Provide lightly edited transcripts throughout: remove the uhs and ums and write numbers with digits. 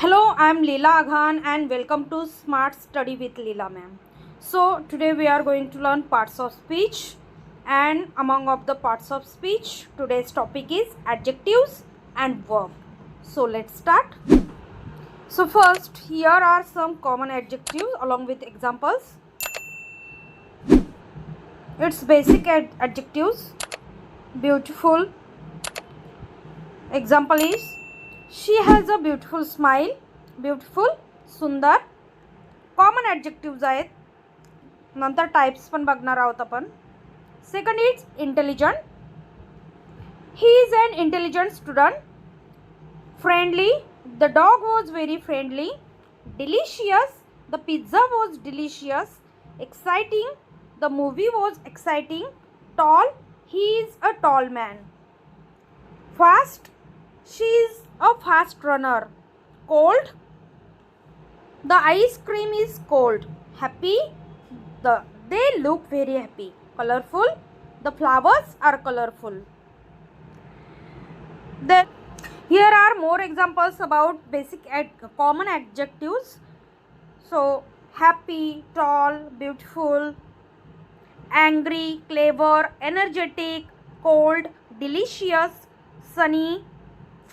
Hello, I'm Leela Aghan and welcome to Smart Study with Leela ma'am. So today we are going to learn parts of speech, and among of the parts of speech today's topic is adjectives and verb. So let's start. So first, here are some common adjectives along with examples. It's basic adjectives. Beautiful. Example is she has a beautiful smile. Beautiful, सुंदर. Common adjectives आहेत. नंतर types पण बघणार आहोत आपण. Second is intelligent. He is an intelligent student. Friendly, the dog was very friendly. Delicious, the pizza was delicious. Exciting, the movie was exciting. Tall, he is a tall man. Fast, she is a fast runner. Cold, the ice cream is cold. Happy, they look very happy. Colorful, the flowers are colorful. Then here are more examples about basic common adjectives. So happy, tall, beautiful, angry, clever, energetic, cold, delicious, sunny,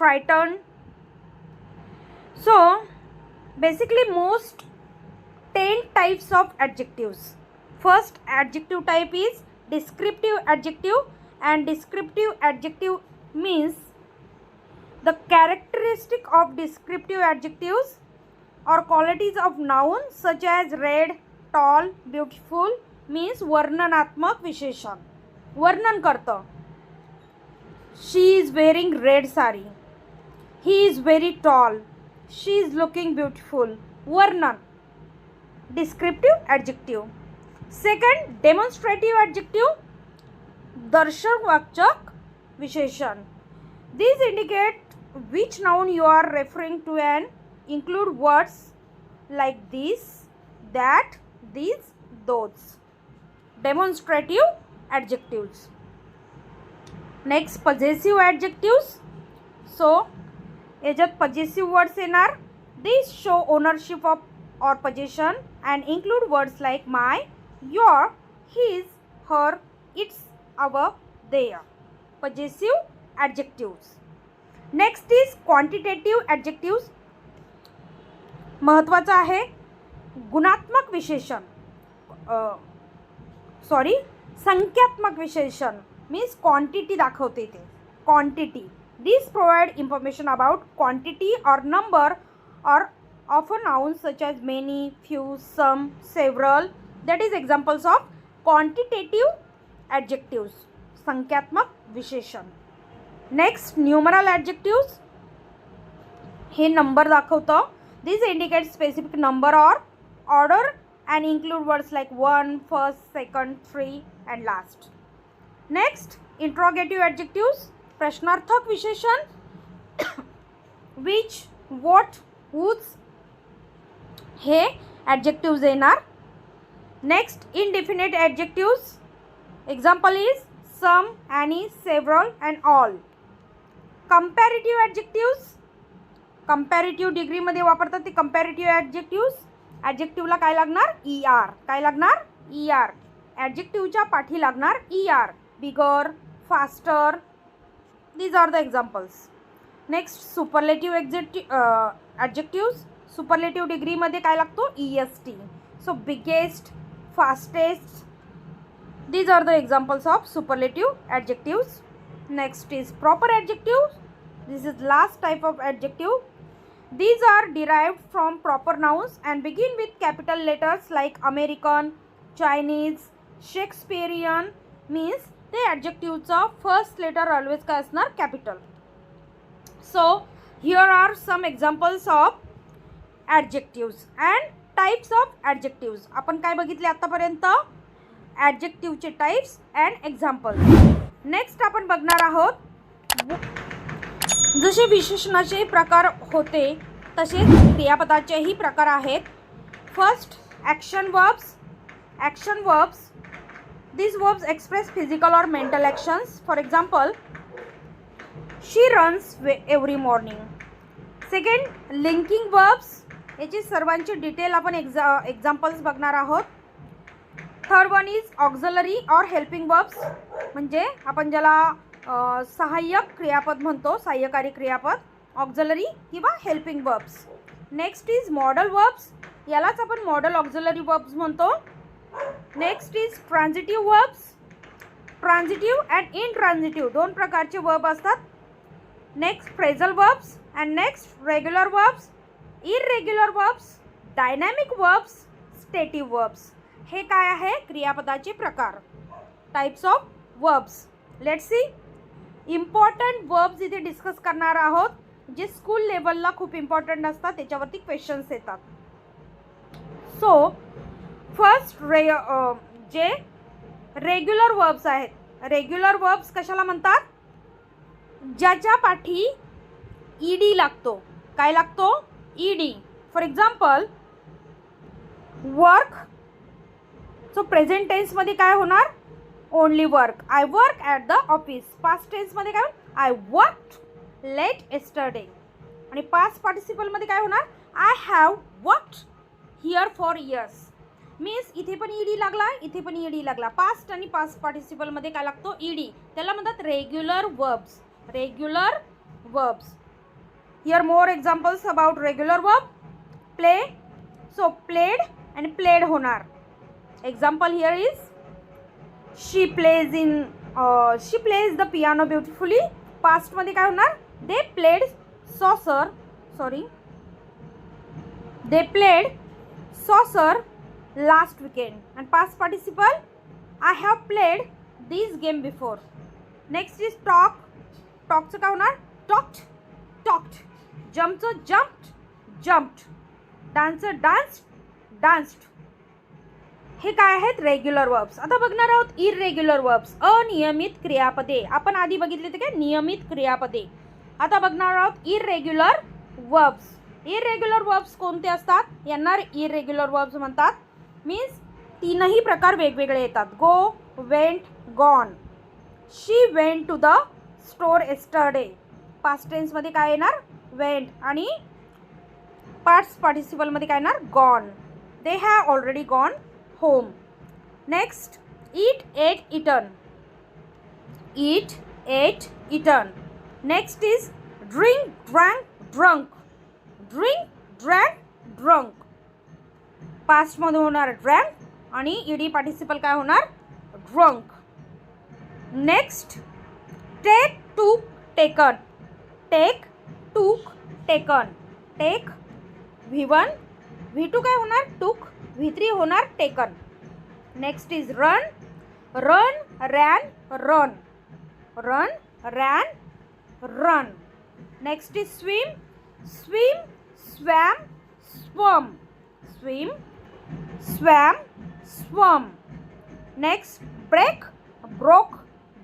frightened. So basically most 10 types of adjectives. First adjective type is descriptive adjective, and descriptive adjective means the characteristic of descriptive adjectives or qualities of noun such as red, tall, beautiful means वर्णनात्मक विशेषण. वर्णन करतं. She is wearing red sari. He is very tall. She is looking beautiful. वर्णन, descriptive adjective. Second, demonstrative adjective, दर्शकवाचक विशेषण. These indicate which noun you are referring to and include words like this, that, these, those. Demonstrative adjectives. Next, possessive adjectives. So याच्यात possessive words येणार. These show ownership of or possession and include words like my, your, his, her, its, our, their. Possessive adjectives. Next is quantitative adjectives. महत्त्वाचं आहे गुणात्मक विशेषण. संख्यात्मक विशेषण means quantity दाखवते ते. Quantity. These provide information about quantity or number or of a noun such as many, few, some, several. That is examples of quantitative adjectives. संख्यात्मक विशेषण. Next, numeral adjectives. हे नंबर दाखवतं. These indicate specific number or order and include words like one, first, second, three, and last. Next, interrogative adjectives. प्रश्नार्थक विशेषण. which, what, whose हे adjectives येणार. Next, indefinite adjectives. Example is some, any, several, and all. Comparative adjectives. Comparative degree मध्ये वापरतात ते comparative adjectives. adjectiveला काय लागणार? er. काय लागणार? er. adjectiveच्या पाठी लागणार er. bigger, faster. These are the examples. Next, superlative adjectives. Superlative degree मध्ये काय लागतो? est. So biggest, fastest. These are the examples of superlative adjectives. Next is proper adjectives. This is last type of adjective. These are derived from proper nouns and begin with capital letters like American, Chinese, Shakespearean. Means the adjectiveचा first letter always काय असणार? Capital. So here are some examples of adjectives and types of adjectives. आपण काय बघितले आत्तापर्यंत? ॲडजेक्टिव्हचे types and examples. Next आपण बघणार आहोत जसे विशेषणाचे प्रकार होते तसेच क्रियापदाचेही प्रकार आहेत. First, action verbs. Action verbs. These verbs express physical or mental actions. For example, she runs every morning. Second linking verbs, याची सर्वांची डिटेल आपण एक्झाम्पल्स बघणार आहोत. थर्ड वन इज ऑक्झलरी और हेल्पिंग वर्ब्स, म्हणजे आपण ज्याला सहाय्यक क्रियापद म्हणतो, सहाय्यकारी क्रियापद, ऑक्झलरी किंवा helping verbs. Next is modal verbs, यालाच आपण मॉडल ऑक्झलरी वर्ब्स म्हणतो. Next is transitive verbs. Transitive and intransitive दोन प्रकारचे वर्ब असतात. Next phrasal verbs and next regular verbs, irregular verbs, dynamic verbs, stative verbs. हे काय आहे? क्रियापदाचे प्रकार, types of verbs. Let's see. Important verbs इथे डिस्कस करणार आहोत, जे स्कूल लेवलला खूप इम्पॉर्टंट असतात, त्याच्यावरती क्वेश्चन्स येतात. सो फर्स्ट जे रेग्युलर वर्ब्स आहेत. रेग्युलर वर्ब्स कशाला म्हणतात? ज्याच्या पाठी ईडी लागतो. काय लागतो? ED. For example work. So present टेन्समध्ये काय होणार? Only work. I work at the office. Past टेन्समध्ये काय होणार? I worked late yesterday. आणि पास्ट पार्टिसिपलमध्ये काय होणार? I have worked here for years. Means इथे पण ईडी लागला, इथे पण ईडी लागला. पास्ट आणि पास्ट पार्टिसिपलमध्ये काय लागतो? ईडी. त्याला म्हणतात regular verbs. Regular verbs. Here more examples about regular verb. Play. So played and played होणार. Example here is she plays the piano beautifully. पास्टमध्ये काय होणार? They played soccer last weekend. And past participle I have played this game before. Next is talk. टॉकचं काय होणार? Talked. जम्पचं jumped. डान्सचं danced. हे काय आहेत? Regular verbs. आता बघणार आहोत इररेग्युलर वर्ब्स, अनियमित क्रियापदे. आपण आधी बघितले ते काय? नियमित क्रियापदे. आता बघणार आहोत इररेग्युलर वर्ब्स. इररेग्युलर वर्ब्स कोणते असतात? यांना इररेग्युलर वर्ब्स म्हणतात. मीन्स तीनही प्रकार वेगवेगळे येतात. Go, went, gone. She went to the store yesterday. Past टेन्समध्ये काय येणार? वेंट. आणि पास्ट पार्टिसिपलमध्ये काय येणार? Gone. They have already gone home. Next eat, ate, eaten. Eat, ate, eaten. Next is drink, drank, drunk. Drink, drank, drunk. Past मध्ये होणार drank आणि ईडी पार्टिसिपल काय होणार? drunk. Next take, took, taken. Take, took, taken. Take V1, V2 काय होणार? took. V3 होणार taken. Next is run, ran, run. Run, ran, run. Next is swim, swam, swum. Swim, swam, swum. Next break, broke,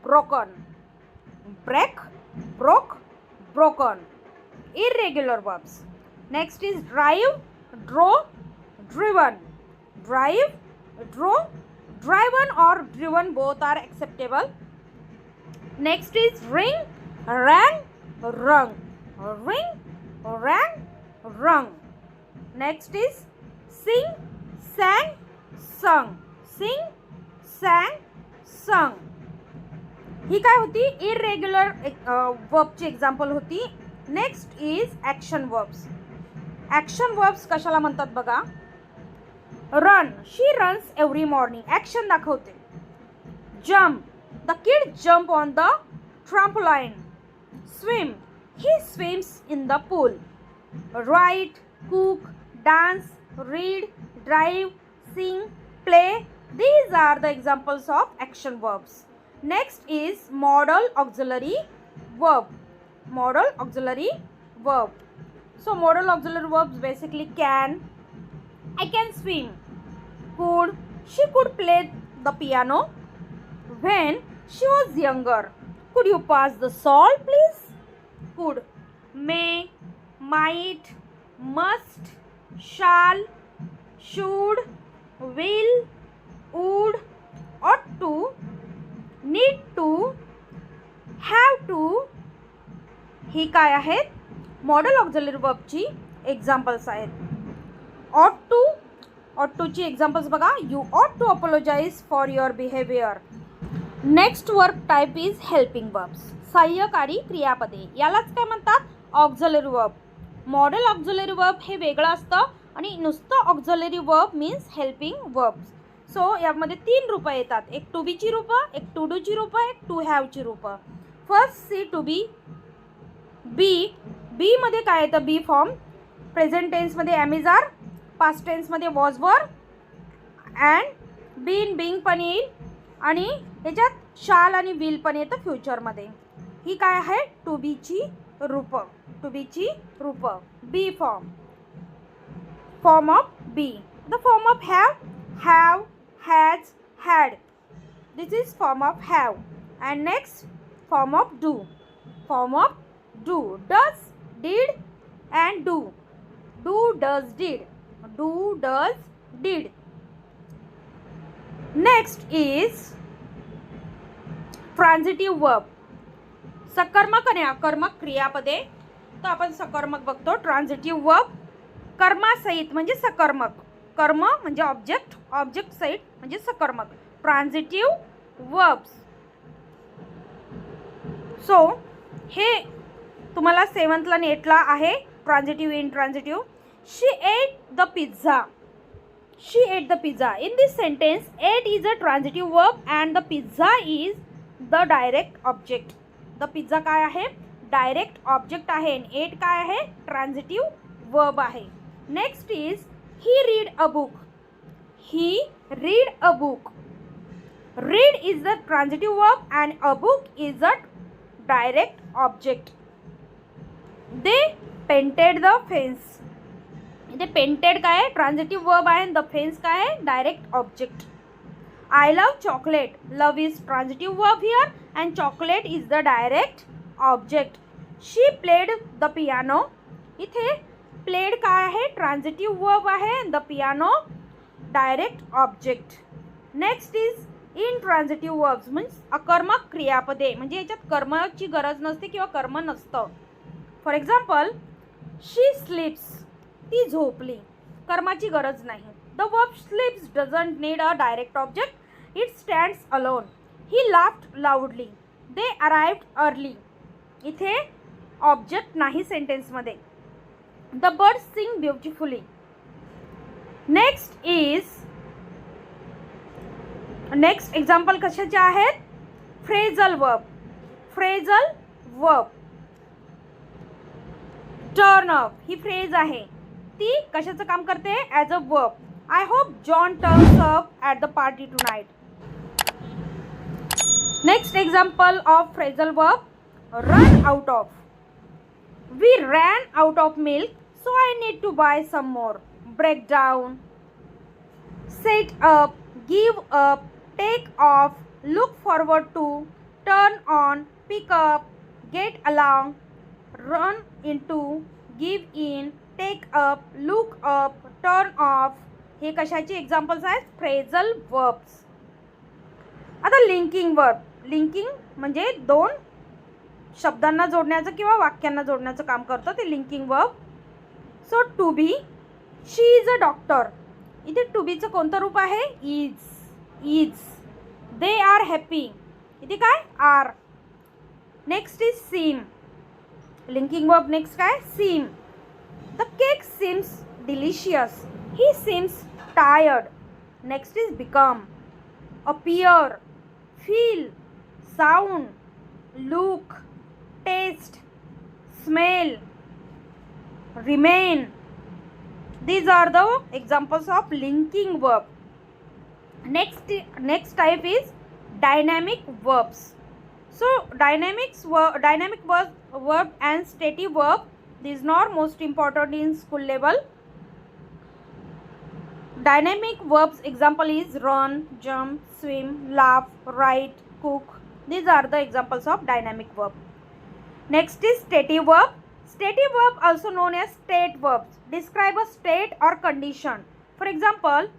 broken. Break, broke, broken. Irregular verbs. Next is drive, drove, driven. Drive, drove, driven or driven, both are acceptable. Next is ring, rang, rung. Ring, rang, rung. Next is sing, sang, sung. Sing, sang, sung. ही काय होती? Irregular वर्बची example होती. Next is action verbs. Action verbs कशाला म्हणतात बघा? Run, she runs every morning. Action दाखवते. Jump, the kid jump on the trampoline. Swim, he swims in the pool. Write, cook, dance, read, drive, sing, play. These are the examples of action verbs. Next is modal auxiliary verb. Modal auxiliary verb. So modal auxiliary verbs basically can. I can swim. Could. She could play the piano when she was younger. Could you pass the salt, please? Could. May, might, must, shall, should, will, would, ought to, need to, have to. ही काय आहेत? Modal auxiliary वर्बची examples आहेत. Ought टूची examples बघा. You ought to apologise for your behaviour. Next verb type is helping verbs. सहाय्यकारी क्रियापदे, यालाच काय म्हणतात? Auxiliary verb. Modal auxiliary verb हे वेगळं असतं आणि नुसतं auxiliary verb means helping verbs. So यामध्ये 3 रूपं येतात. एक टू बीची रूपं, एक टू डूची रूपं, एक टू हॅवची रूपं. First see to be. Be मध्ये काय येतं? Be form. प्रेझेंट टेन्समध्ये एम इज आर, पास्ट टेन्समध्ये was were, and been being पण येईल आणि याच्यात शाल आणि विल पण येतं फ्युचरमध्ये. ही काय आहे? टू बीची रूपं. टू बीची रूपं. Be form. Form of be. The form of have, has, had. This is form of have. And next form of do. Form of do. Does, did and do. Do, does, did. Do, does, did. Next is transitive verb. सकर्मक आणि अकर्मक क्रियापदे. तर आपण सकर्मक बघतो. ट्रान्झिटिव्ह verb कर्मासहित म्हणजे सकर्मक. कर्म म्हणजे ऑब्जेक्ट, ऑब्जेक्ट सहित म्हणजे सकर्मक. ट्रान्झिटिव्ह वर्ब्स. सो हे तुम्हाला 7th ला नेटला आहे. Transitive, intransitive. She ate the pizza. She ate the pizza. In this sentence ate is a transitive verb and the pizza is the direct object. The pizza काय आहे? डायरेक्ट ऑब्जेक्ट आहे. Ate काय आहे? Transitive verb आहे. Next is he read a book. He read a book. Read is the transitive verb and a book is a direct object. They painted the fence. इथे painted काय आहे? Transitive verb आहे. The fence काय आहे? Direct object. I love chocolate. Love is transitive verb here and chocolate is the direct object. She played the piano. इथे played काय आहे? Transitive verb आहे. The piano direct object. Next is intransitive verbs means अकर्मक क्रियापदे. म्हणजे याच्यात कर्माची गरज नसते किंवा कर्म नसतं. For example, she sleeps. ती झोपली. कर्माची गरज नाही. The verb sleeps doesn't need a direct object. It stands alone. He laughed loudly. They arrived early. इथे ऑब्जेक्ट नाही सेंटेन्समध्ये. The birds sing beautifully. Next example कशाचे आहेत? Phrasal verb. Phrasal verb. Turn up ही फ्रेज आहे. ती कशाचं काम करते? As a verb. I hope John turns up at the party tonight. Next example of phrasal verb. Run out of. We ran out of milk so I need to buy some more. Break down. Set up. Give up. Take off. Look forward to. Turn on. Pick up. Get along. Run into. Give in. Take up. Look up. Turn off. हे कशाचे examples आहेत? Phrasal verbs. आता linking verb. Linking म्हणजे दोन शब्दांना जोडण्याचं किंवा वाक्यांना जोडण्याचं काम करतं ते linking verb. So to be. She is a doctor. इथे टू बीचं कोणतं रूप आहे? इज. They are happy. इथे काय? Are. Next is seem. Linking verb next काय? Seem. The cake seems delicious. He seems tired. Next is become. appear, feel, sound, look, taste, smell, remain. These are the examples of linking verb. Next type is dynamic verbs. So dynamic verb and stative verb, these are most important in school level. Dynamic verbs example is run, jump, swim, laugh, write, cook. These are the examples of dynamic verb. Next is stative verb. Stative verb also known as state verbs, describe a state or condition. For example,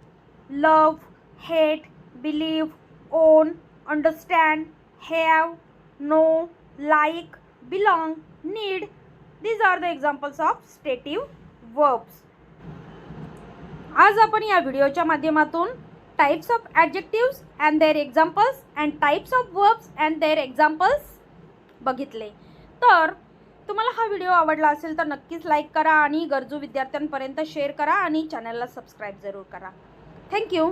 love, hate, believe, own, understand, have, know, like, belong, need. These are the examples of stative verbs. आज आपण या व्हिडिओच्या माध्यमातून types of adjectives and their examples and types of verbs and their examples बघितले. तर तुम्हाला हा video आवडला असेल तर नक्कीच लाईक करा आणि गरजू विद्यार्थ्यांपर्यंत शेअर करा आणि चॅनलला सबस्क्राईब जरूर करा. थँक्यू.